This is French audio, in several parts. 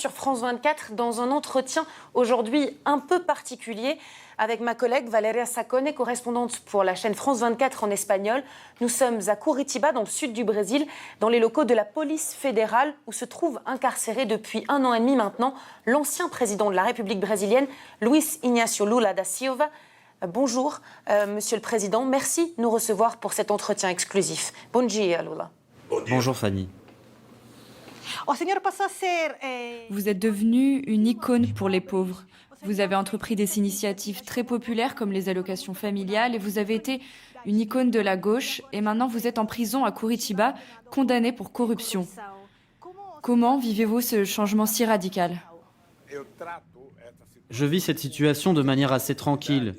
Sur France 24, dans un entretien aujourd'hui un peu particulier avec ma collègue Valeria Sacone, correspondante pour la chaîne France 24 en espagnol. Nous sommes à Curitiba, dans le sud du Brésil, dans les locaux de la police fédérale, où se trouve incarcéré depuis 1 an et demi maintenant l'ancien président de la République brésilienne, Luiz Inácio Lula da Silva. Bonjour, Monsieur le Président. Merci de nous recevoir pour cet entretien exclusif. Bom dia, Lula. Bonjour Fanny. Vous êtes devenu une icône pour les pauvres. Vous avez entrepris des initiatives très populaires comme les allocations familiales et vous avez été une icône de la gauche et maintenant vous êtes en prison à Curitiba, condamné pour corruption. Comment vivez-vous ce changement si radical? Je vis cette situation de manière assez tranquille,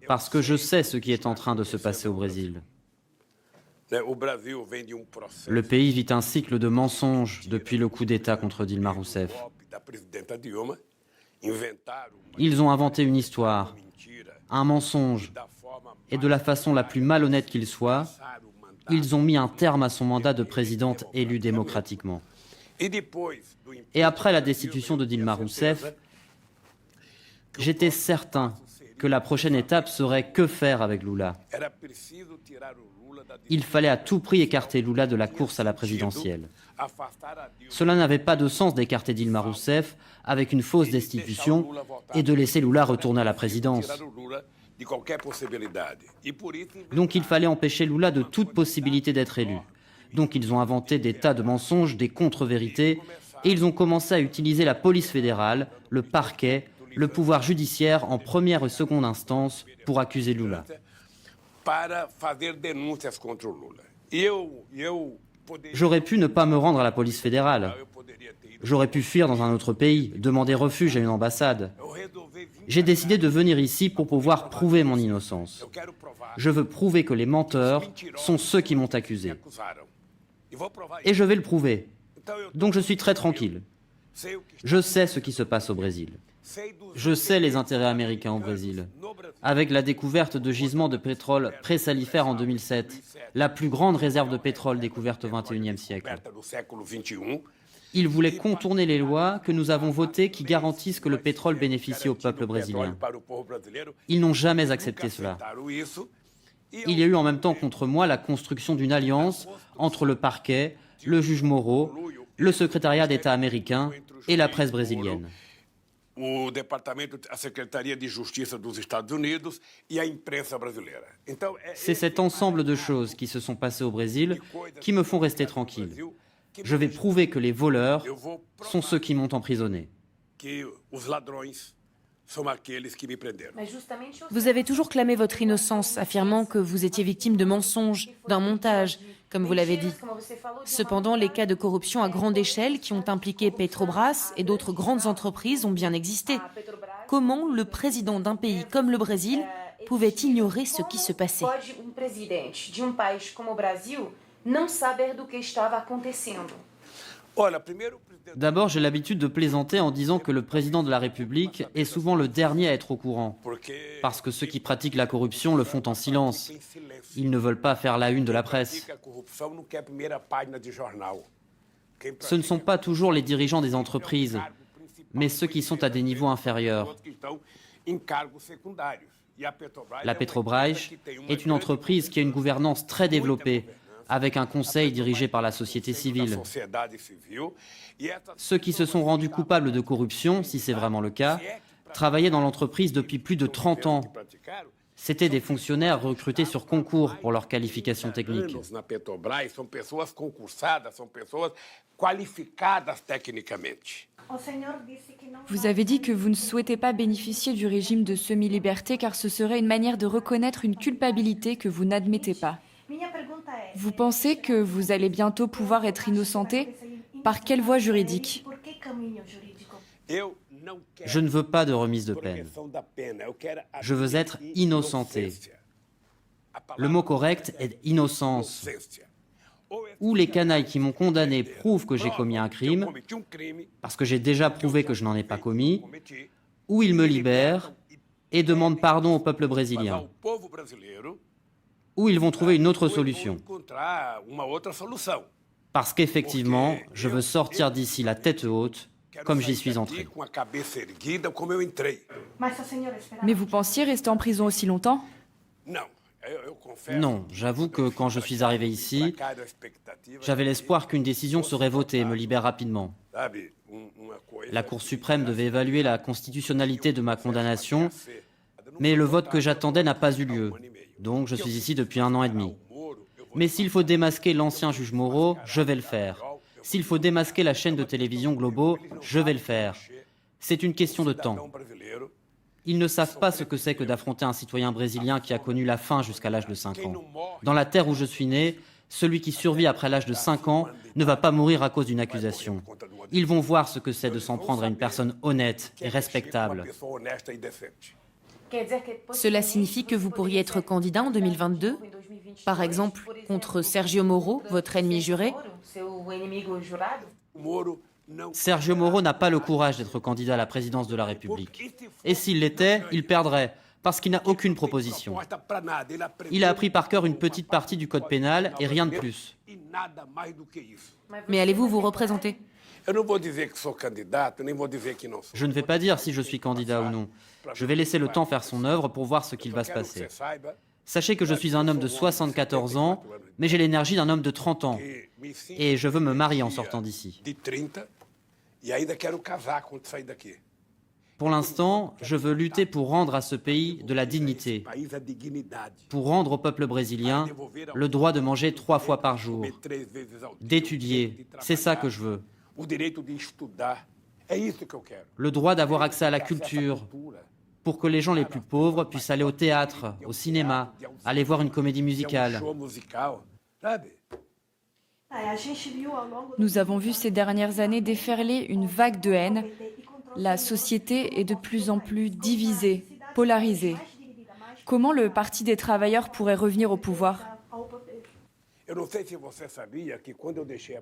parce que je sais ce qui est en train de se passer au Brésil. Le pays vit un cycle de mensonges depuis le coup d'État contre Dilma Rousseff. Ils ont inventé une histoire, un mensonge, et de la façon la plus malhonnête qu'il soit, ils ont mis un terme à son mandat de présidente élue démocratiquement. Et après la destitution de Dilma Rousseff, j'étais certain que la prochaine étape serait que faire avec Lula. Il fallait à tout prix écarter Lula de la course à la présidentielle. Cela n'avait pas de sens d'écarter Dilma Rousseff avec une fausse destitution et de laisser Lula retourner à la présidence. Donc il fallait empêcher Lula de toute possibilité d'être élu. Donc ils ont inventé des tas de mensonges, des contre-vérités, et ils ont commencé à utiliser la police fédérale, le parquet, le pouvoir judiciaire en première et seconde instance pour accuser Lula. J'aurais pu ne pas me rendre à la police fédérale. J'aurais pu fuir dans un autre pays, demander refuge à une ambassade. J'ai décidé de venir ici pour pouvoir prouver mon innocence. Je veux prouver que les menteurs sont ceux qui m'ont accusé. Et je vais le prouver. Donc je suis très tranquille. Je sais ce qui se passe au Brésil. Je sais les intérêts américains au Brésil. Avec la découverte de gisements de pétrole pré-salifère en 2007, la plus grande réserve de pétrole découverte au XXIe siècle. Ils voulaient contourner les lois que nous avons votées qui garantissent que le pétrole bénéficie au peuple brésilien. Ils n'ont jamais accepté cela. Il y a eu en même temps contre moi la construction d'une alliance entre le parquet, le juge Moro, le secrétariat d'État américain et la presse brésilienne. C'est cet ensemble de choses qui se sont passées au Brésil qui me font rester tranquille. Je vais prouver que les voleurs sont ceux qui m'ont emprisonné. Vous avez toujours clamé votre innocence, affirmant que vous étiez victime de mensonges, d'un montage, comme vous l'avez dit. Cependant, les cas de corruption à grande échelle qui ont impliqué Petrobras et d'autres grandes entreprises ont bien existé. Comment le président d'un pays comme le Brésil pouvait ignorer ce qui se passait? D'abord, j'ai l'habitude de plaisanter en disant que le président de la République est souvent le dernier à être au courant. Parce que ceux qui pratiquent la corruption le font en silence. Ils ne veulent pas faire la une de la presse. Ce ne sont pas toujours les dirigeants des entreprises, mais ceux qui sont à des niveaux inférieurs. La Petrobras est une entreprise qui a une gouvernance très développée, avec un conseil dirigé par la société civile. Ceux qui se sont rendus coupables de corruption, si c'est vraiment le cas, travaillaient dans l'entreprise depuis plus de 30 ans. C'étaient des fonctionnaires recrutés sur concours pour leurs qualifications techniques. Vous avez dit que vous ne souhaitez pas bénéficier du régime de semi-liberté car ce serait une manière de reconnaître une culpabilité que vous n'admettez pas. Vous pensez que vous allez bientôt pouvoir être innocenté? Par quelle voie juridique? Je ne veux pas de remise de peine. Je veux être innocenté. Le mot correct est innocence. Ou les canailles qui m'ont condamné prouvent que j'ai commis un crime, parce que j'ai déjà prouvé que je n'en ai pas commis, ou ils me libèrent et demandent pardon au peuple brésilien. Ou ils vont trouver une autre solution. Parce qu'effectivement, je veux sortir d'ici la tête haute, comme j'y suis entré. Mais vous pensiez rester en prison aussi longtemps? Non, j'avoue que quand je suis arrivé ici, j'avais l'espoir qu'une décision serait votée et me libère rapidement. La Cour suprême devait évaluer la constitutionnalité de ma condamnation, mais le vote que j'attendais n'a pas eu lieu. Donc je suis ici depuis 1 an et demi. Mais s'il faut démasquer l'ancien juge Moro, je vais le faire. S'il faut démasquer la chaîne de télévision Globo, je vais le faire. C'est une question de temps. Ils ne savent pas ce que c'est que d'affronter un citoyen brésilien qui a connu la faim jusqu'à l'âge de 5 ans. Dans la terre où je suis né, celui qui survit après l'âge de 5 ans ne va pas mourir à cause d'une accusation. Ils vont voir ce que c'est de s'en prendre à une personne honnête et respectable. Cela signifie que vous pourriez être candidat en 2022, par exemple contre Sergio Moro, votre ennemi juré? Sergio Moro n'a pas le courage d'être candidat à la présidence de la République. Et s'il l'était, il perdrait, parce qu'il n'a aucune proposition. Il a appris par cœur une petite partie du code pénal et rien de plus. Mais allez-vous vous représenter? Je ne vais pas dire si je suis candidat ou non. Je vais laisser le temps faire son œuvre pour voir ce qu'il va se passer. Sachez que je suis un homme de 74 ans, mais j'ai l'énergie d'un homme de 30 ans. Et je veux me marier en sortant d'ici. Pour l'instant, je veux lutter pour rendre à ce pays de la dignité, pour rendre au peuple brésilien le droit de manger 3 fois par jour, d'étudier, c'est ça que je veux. Le droit d'avoir accès à la culture, pour que les gens les plus pauvres puissent aller au théâtre, au cinéma, aller voir une comédie musicale. Nous avons vu ces dernières années déferler une vague de haine. La société est de plus en plus divisée, polarisée. Comment le Parti des travailleurs pourrait revenir au pouvoir?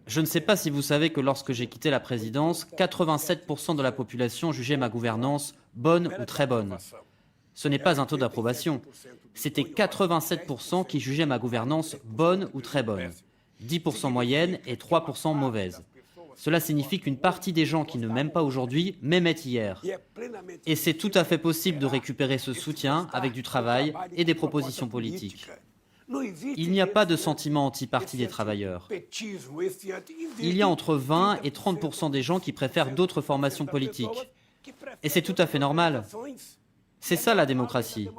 Je ne sais pas si vous savez que lorsque j'ai quitté la présidence, 87% de la population jugeait ma gouvernance bonne ou très bonne. Ce n'est pas un taux d'approbation. C'était 87% qui jugeaient ma gouvernance bonne ou très bonne. 10% moyenne et 3% mauvaise. Cela signifie qu'une partie des gens qui ne m'aiment pas aujourd'hui m'aimaient hier. Et c'est tout à fait possible de récupérer ce soutien avec du travail et des propositions politiques. Il n'y a pas de sentiment anti-parti des travailleurs. Il y a entre 20 et 30% des gens qui préfèrent d'autres formations politiques. Et c'est tout à fait normal. C'est ça la démocratie.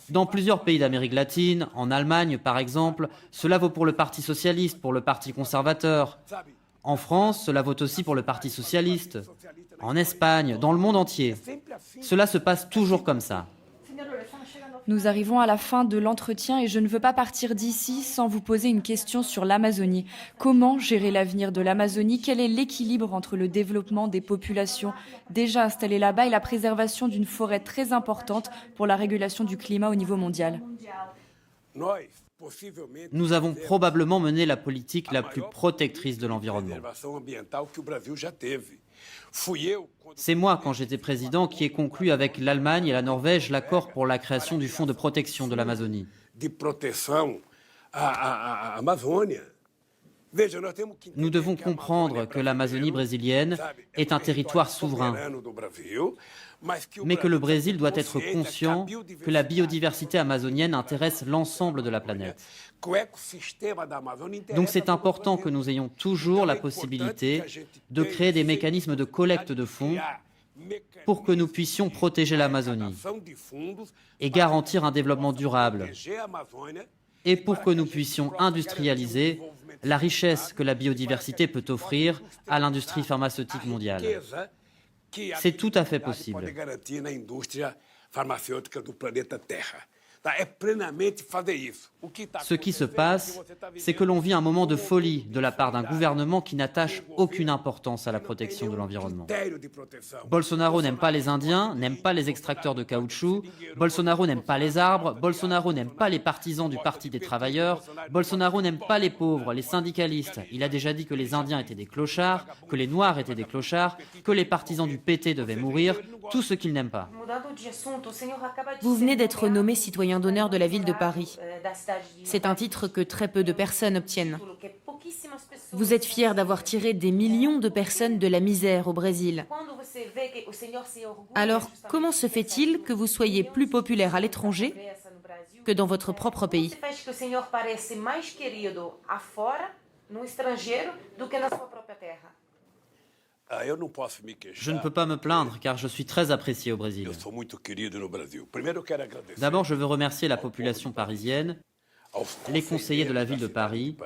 Dans plusieurs pays d'Amérique latine, en Allemagne par exemple, cela vaut pour le Parti socialiste, pour le Parti conservateur. En France, cela vaut aussi pour le Parti socialiste. En Espagne, dans le monde entier. Cela se passe toujours comme ça. Nous arrivons à la fin de l'entretien et je ne veux pas partir d'ici sans vous poser une question sur l'Amazonie. Comment gérer l'avenir de l'Amazonie? Quel est l'équilibre entre le développement des populations déjà installées là-bas et la préservation d'une forêt très importante pour la régulation du climat au niveau mondial? Nous avons probablement mené la politique la plus protectrice de l'environnement. C'est moi, quand j'étais président, qui ai conclu avec l'Allemagne et la Norvège l'accord pour la création du Fonds de protection de l'Amazonie. Nous devons comprendre que l'Amazonie brésilienne est un territoire souverain, mais que le Brésil doit être conscient que la biodiversité amazonienne intéresse l'ensemble de la planète. Donc c'est important que nous ayons toujours la possibilité de créer des mécanismes de collecte de fonds pour que nous puissions protéger l'Amazonie et garantir un développement durable, et pour que nous puissions industrialiser la richesse que la biodiversité peut offrir à l'industrie pharmaceutique mondiale. C'est tout à fait possible. Ce qui se passe, c'est que l'on vit un moment de folie de la part d'un gouvernement qui n'attache aucune importance à la protection de l'environnement. Bolsonaro n'aime pas les Indiens, n'aime pas les extracteurs de caoutchouc, Bolsonaro n'aime pas les arbres, Bolsonaro n'aime pas les partisans du Parti des travailleurs, Bolsonaro n'aime pas les pauvres, les syndicalistes. Il a déjà dit que les Indiens étaient des clochards, que les Noirs étaient des clochards, que les partisans du PT devaient mourir, tout ce qu'il n'aime pas. Vous venez d'être nommé citoyen d'honneur de la ville de Paris. C'est un titre que très peu de personnes obtiennent. Vous êtes fier d'avoir tiré des millions de personnes de la misère au Brésil. Alors, comment se fait-il que vous soyez plus populaire à l'étranger que dans votre propre pays? Je ne peux pas me plaindre car je suis très apprécié au Brésil. D'abord, je veux remercier la population parisienne, les conseillers de la ville de Paris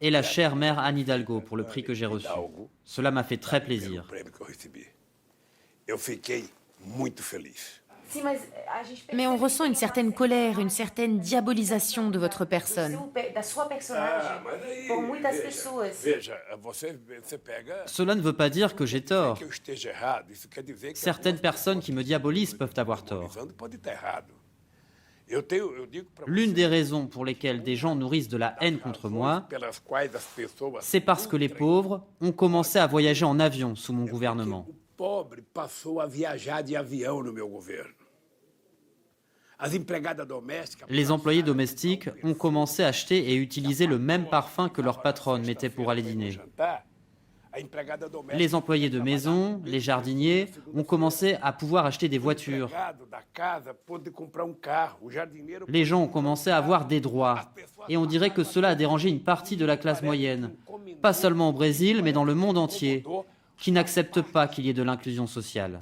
et la chère mère Anne Hidalgo pour le prix que j'ai reçu. Cela m'a fait très plaisir. Mais on ressent une certaine colère, une certaine diabolisation de votre personne. Cela ne veut pas dire que j'ai tort. Certaines personnes qui me diabolisent peuvent avoir tort. L'une des raisons pour lesquelles des gens nourrissent de la haine contre moi, c'est parce que les pauvres ont commencé à voyager en avion sous mon gouvernement. Les employés domestiques ont commencé à acheter et utiliser le même parfum que leur patronne mettait pour aller dîner. Les employés de maison, les jardiniers, ont commencé à pouvoir acheter des voitures. Les gens ont commencé à avoir des droits. Et on dirait que cela a dérangé une partie de la classe moyenne. Pas seulement au Brésil, mais dans le monde entier, qui n'accepte pas qu'il y ait de l'inclusion sociale.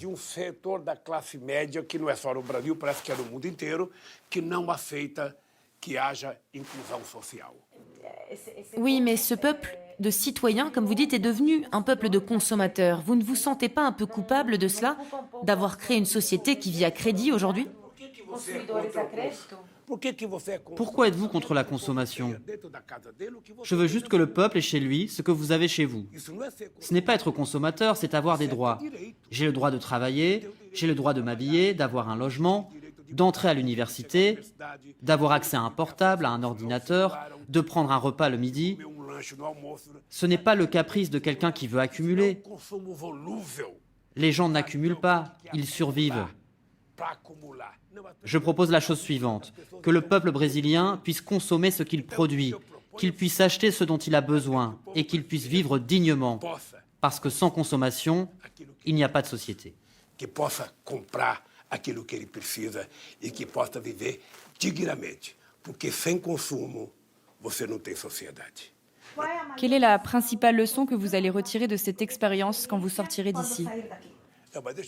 Oui, mais ce peuple de citoyens, comme vous dites, est devenu un peuple de consommateurs. Vous ne vous sentez pas un peu coupable de cela, d'avoir créé une société qui vit à crédit aujourd'hui? Pourquoi êtes-vous contre la consommation? Je veux juste que le peuple ait chez lui ce que vous avez chez vous. Ce n'est pas être consommateur, c'est avoir des droits. J'ai le droit de travailler, j'ai le droit de m'habiller, d'avoir un logement, d'entrer à l'université, d'avoir accès à un portable, à un ordinateur, de prendre un repas le midi. Ce n'est pas le caprice de quelqu'un qui veut accumuler. Les gens n'accumulent pas, ils survivent. Je propose la chose suivante, que le peuple brésilien puisse consommer ce qu'il produit, qu'il puisse acheter ce dont il a besoin et qu'il puisse vivre dignement. Parce que sans consommation, il n'y a pas de société. Aquilo que ele precisa e que possa viver dignamente, porque sem consumo você não tem sociedade. Quelle est la principale leçon que vous allez retirer de cette expérience quand vous sortirez d'ici?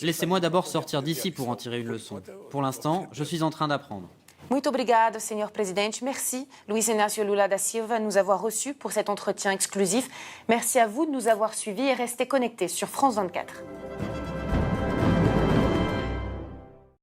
Laissez-moi d'abord sortir d'ici pour en tirer une leçon. Pour l'instant, je suis en train d'apprendre. Muito obrigado, Senhor Presidente. Merci, Luiz Inácio Lula da Silva, de nous avoir reçus pour cet entretien exclusif. Merci à vous de nous avoir suivis et restez connectés sur France 24.